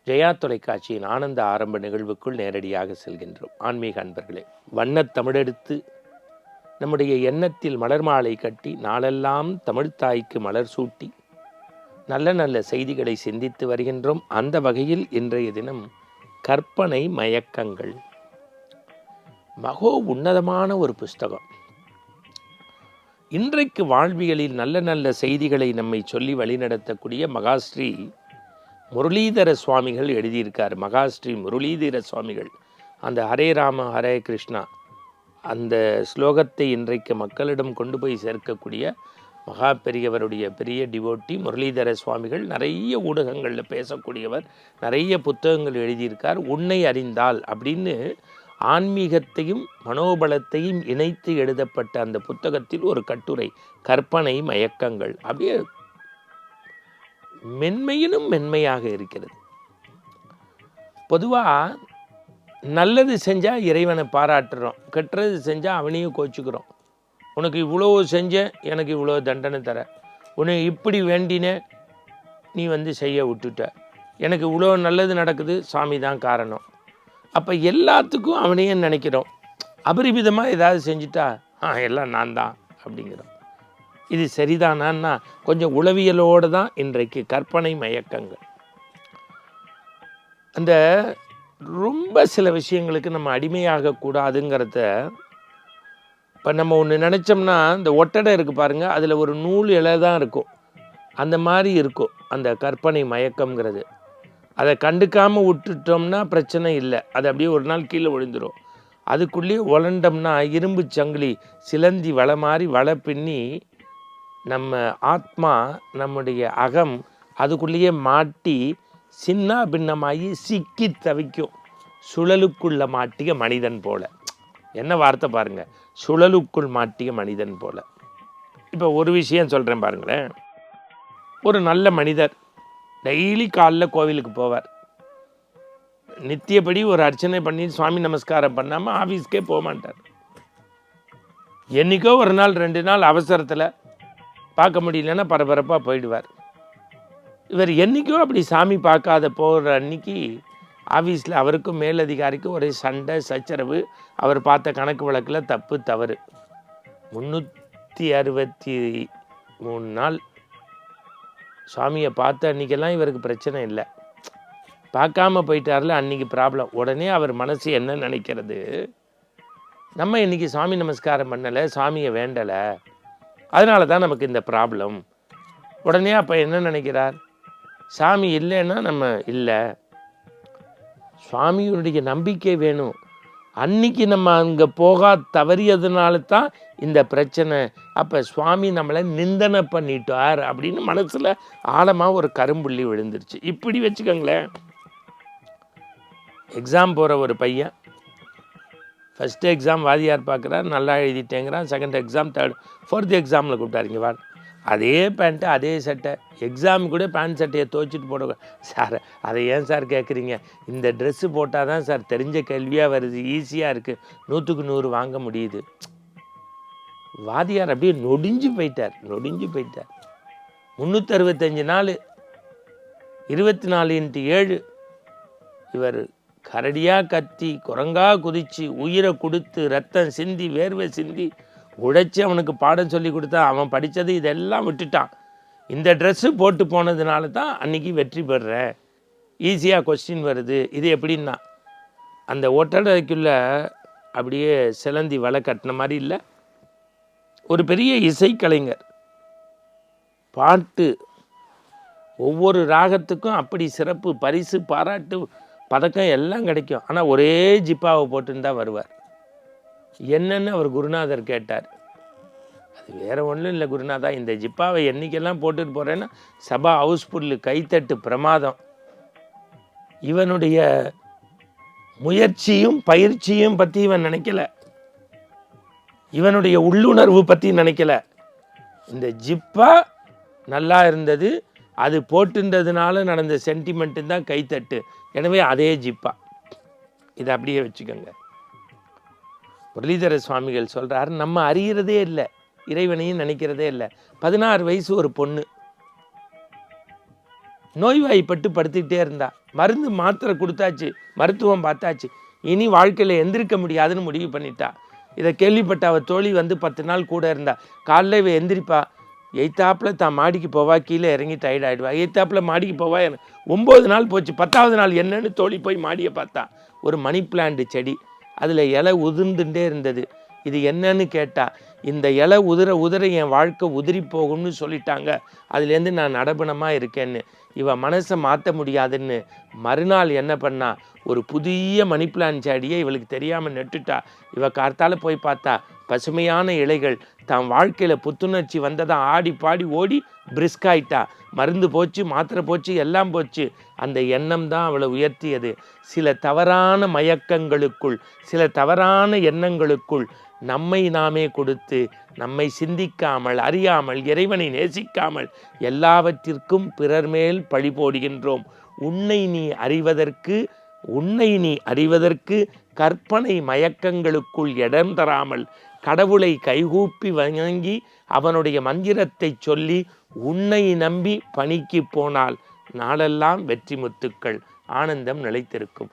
ஜெயா தொலைக்காட்சியின் ஆனந்த ஆரம்ப நிகழ்வுக்குள் நேரடியாக செல்கின்றோம். ஆன்மீக அன்பர்களே, வண்ணத் தமிழெடுத்து நம்முடைய எண்ணத்தில் மலர் மாலை கட்டி நாளெல்லாம் தமிழ்த்தாய்க்கு மலர் சூட்டி நல்ல நல்ல செய்திகளை சிந்தித்து வருகின்றோம். அந்த வகையில் இன்றைய தினம் கற்பனை மயக்கங்கள், மகோ உன்னதமான ஒரு புஸ்தகம். இன்றைக்கு வாழ்வியலில் நல்ல நல்ல செய்திகளை நம்மை சொல்லி வழிநடத்தக்கூடிய மகாஸ்ரீ முரளிதர சுவாமிகள் எழுதியிருக்கார். மகாஸ்ரீ முரளிதர சுவாமிகள் அந்த ஹரே ராம ஹரே கிருஷ்ணா அந்த ஸ்லோகத்தை இன்றைக்கு மக்களிடம் கொண்டு போய் சேர்க்கக்கூடிய மகா பெரியவருடைய பெரிய டிவோட்டி முரளிதர சுவாமிகள். நிறைய ஊடகங்களில் பேசக்கூடியவர், நிறைய புத்தகங்கள் எழுதியிருக்கார். உன்னை அறிந்தால் அப்படின்னு ஆன்மீகத்தையும் மனோபலத்தையும் இணைத்து எழுதப்பட்ட அந்த புத்தகத்தில் ஒரு கட்டுரை, கற்பனை மயக்கங்கள். அப்படியே மென்மையிலும் மென்மையாக இருக்கிறது. பொதுவாக நல்லது செஞ்சால் இறைவனை பாராட்டுறோம், கெட்டது செஞ்சால் அவனையும் கோச்சுக்கிறோம். உனக்கு இவ்வளோ செஞ்சேன், எனக்கு இவ்வளோ தண்டனை தர, உன்னை இப்படி வேண்டின நீ செய்ய விட்டுட்ட, எனக்கு இவ்வளோ நல்லது நடக்குது, சாமி தான் காரணம். அப்போ எல்லாத்துக்கும் அவனையே நினைக்கிறோம். அபரிமிதமாக ஏதாவது செஞ்சுட்டா எல்லாம் நான் தான் அப்படிங்கிறோம். இது சரிதானா? கொஞ்சம் உளவியலோடு தான் இன்றைக்கு கற்பனை மயக்கங்கள். அந்த ரொம்ப சில விஷயங்களுக்கு நம்ம அடிமையாகக்கூடாதுங்கிறத, இப்போ நம்ம ஒன்று நினச்சோம்னா, இந்த ஒட்டடை இருக்குது பாருங்கள், அதில் ஒரு நூல் இலை தான் இருக்கும், அந்த மாதிரி இருக்கும் அந்த கற்பனை மயக்கம்ங்கிறது. அதை கண்டுக்காமல் விட்டுட்டோம்னா பிரச்சனை இல்லை, அது அப்படியே ஒரு நாள் கீழே விழுந்துடும். அதுக்குள்ளேயே உலண்டோம்னா இரும்பு சங்கிலி சிலந்தி வலை மாதிரி வலை பின்னி நம்ம ஆத்மா, நம்முடைய அகம் அதுக்குள்ளேயே மாட்டி சின்ன பின்னமாகி சிக்கி தவிக்கும். சுழலுக்குள்ள மாட்டிய மனிதன் போல. என்ன வார்த்தை பாருங்கள், சுழலுக்குள் மாட்டிய மனிதன் போல. இப்போ ஒரு விஷயம் சொல்கிறேன் பாருங்களேன். ஒரு நல்ல மனிதர் டெய்லி காலைல கோவிலுக்கு போவார். நித்தியப்படி ஒரு அர்ச்சனை பண்ணி சுவாமி நமஸ்காரம் பண்ணாமல் ஆஃபீஸ்க்கே போக மாட்டார். என்றைக்கோ ஒரு நாள் 2 நாள் அவசரத்தில் பார்க்க முடியலன்னா பரபரப்பாக போயிடுவார். இவர் என்றைக்கோ அப்படி சாமி பார்க்காத போகிற அன்னைக்கு ஆஃபீஸில் அவருக்கும் மேலதிகாரிக்கும் ஒரே சண்டை சச்சரவு. அவர் பார்த்த கணக்கு வழக்கில் தப்பு தவறு. 363 நாள் சாமியை பார்த்த அன்றைக்கெல்லாம் இவருக்கு பிரச்சனை இல்லை. பார்க்காம போயிட்டார்ல, அன்றைக்கி ப்ராப்ளம். உடனே அவர் மனசு என்ன நினைக்கிறது, நம்ம இன்றைக்கி சாமி நமஸ்காரம் பண்ணலை, சாமியை வேண்டலை, அதனால தான் நமக்கு இந்த ப்ராப்ளம். உடனே அப்போ என்ன நினைக்கிறார், சாமி இல்லைன்னா நம்ம இல்லை, சுவாமியுடைய நம்பிக்கை வேணும். அன்னைக்கு நம்ம அங்கே போகா தவறியதுனால தான் இந்த பிரச்சனை. அப்போ சுவாமி நம்மளை நிந்தனை பண்ணிட்டார் அப்படின்னு மனசில் ஆழமாக ஒரு கரும்புள்ளி விழுந்துருச்சு. இப்படி வச்சுக்கோங்களேன். எக்ஸாம் போகிற ஒரு பையன், ஃபஸ்ட்டு எக்ஸாம் வாதியார் பார்க்குறார், நல்லா எழுதிட்டேங்கிறான். செகண்ட் எக்ஸாம், தேர்ட், ஃபோர்த் எக்ஸாமில் கூப்பிட்டாருங்க வா, அதே பேண்ட்டு அதே சட்டை, எக்ஸாம் கூட பேண்ட் சட்டையை துவைச்சிட்டு போட. சார் அதை ஏன் சார் கேட்குறீங்க, இந்த ட்ரெஸ்ஸு போட்டால் தான் சார் தெரிஞ்ச கேள்வியாக வருது, ஈஸியாக இருக்குது, 100க்கு 100 வாங்க முடியுது. வாதியார் அப்படியே நொடிஞ்சு போயிட்டார். 365 நாள் 24x7 இவர் கரடியாக கத்தி, குரங்கா குதித்து, உயிரை கொடுத்து, ரத்தம் சிந்தி, வேர்வை சிந்தி உழைச்சி அவனுக்கு பாடம் சொல்லி கொடுத்தா அவன் படித்தது இதெல்லாம் விட்டுட்டான். இந்த ட்ரெஸ்ஸு போட்டு போனதுனால தான் அன்றைக்கி வெற்றி பெறுறேன், ஈஸியாக கொஸ்டின் வருது. இது எப்படின்னா, அந்த ஒட்டடைக்குள்ளே அப்படியே சிலந்தி வலை கட்டின மாதிரி இல்லை, ஒரு பெரிய இசைக்கலைஞர் பாட்டு, ஒவ்வொரு ராகத்துக்கும் அப்படி சிறப்பு, பரிசு, பாராட்டு, பதக்கம் எல்லாம் கிடைக்கும். ஆனால் ஒரே ஜிப்பாவை போட்டுன்னு தான் வருவார். என்னன்னு அவர் குருநாதர் கேட்டார். அது வேறு ஒன்றும் இல்லை குருநாதா, இந்த ஜிப்பாவை என்றைக்கெல்லாம் போட்டுட்டு போகிறேன்னா சபா ஹவுஸ்ஃபுல்லு, கைத்தட்டு பிரமாதம். இவனுடைய முயற்சியும் பயிற்சியும் பற்றி இவன் நினைக்கல, இவனுடைய உள்ளுணர்வு பற்றி நினைக்கல. இந்த ஜிப்பா நல்லா இருந்தது, அது போட்டுன்றதுனால நடந்த சென்டிமெண்ட்டு தான் கைத்தட்டு. எனவே அதே ஜிப்பா, இதை அப்படியே வச்சுக்கோங்க. முரளிதர சுவாமிகள் சொல்கிறார், நம்ம அறிகிறதே இல்லை, இறைவனையும் நினைக்கிறதே இல்லை. 16 வயசு ஒரு பொண்ணு, நோய்வாய்ப்பட்டு படுத்துக்கிட்டே இருந்தா. மருந்து மாத்திரை கொடுத்தாச்சு, மருத்துவம் பார்த்தாச்சு, இனி வாழ்க்கையில் எந்திரிக்க முடியாதுன்னு முடிவு பண்ணிட்டா. இதை கேள்விப்பட்ட அவள் தோழி வந்து 10 நாள் கூட இருந்தா. காலைல இவ எந்திரிப்பா, எய்த்தாப்பில் தான் மாடிக்கு போவா, கீழே இறங்கி டயர்ட் ஆகிடுவா, எய்த்தாப்பில் மாடிக்கு போவா. 9 நாள் போச்சு. 10ஆவது நாள் என்னன்னு தோழி போய் மாடியை பார்த்தா, ஒரு மணி பிளான்ட் செடி, அதில் இலை உதிர்ந்துட்டே இருந்தது. இது என்னன்னு கேட்டா, இந்த இலை உதிர உதிர என் வாழ்க்கை உதிரி போகும்னு சொல்லிட்டாங்க, அதுலேருந்து நான் நடபணமாக இருக்கேன்னு. இவன் மனசை மாற்ற முடியாதுன்னு மறுநாள் என்ன பண்ணா, ஒரு புதிய மணி பிளான்ட் செடியை இவளுக்கு தெரியாமல் நட்டுட்டா. இவ கார்த்தால போய் பார்த்தா, பசுமையான இலைகள், தான் வாழ்க்கையில் புத்துணர்ச்சி வந்ததான் ஆடி பாடி ஓடி பிரிஸ்காயிட்டா. மருந்து போச்சு, மாத்திரை போச்சு, எல்லாம் போச்சு. அந்த எண்ணம் தான் அவளை உயர்த்தியது. சில தவறான மயக்கங்களுக்குள், சில தவறான எண்ணங்களுக்குள் நம்மை நாமே கொடுத்து, நம்மை சிந்திக்காமல், அறியாமல், இறைவனை நேசிக்காமல் எல்லாவற்றிற்கும் பிறர் மேல் பழி போடுகின்றோம். உன்னை நீ அறிவதற்கு கற்பனை மயக்கங்களுக்குள் இடம் தராமல், கடவுளை கைகூப்பி வணங்கி அவனுடைய மந்திரத்தை சொல்லி உன்னை நம்பி பணிக்கு போனால் நாளெல்லாம் வெற்றி முத்துக்கள், ஆனந்தம் நிலைத்திருக்கும்.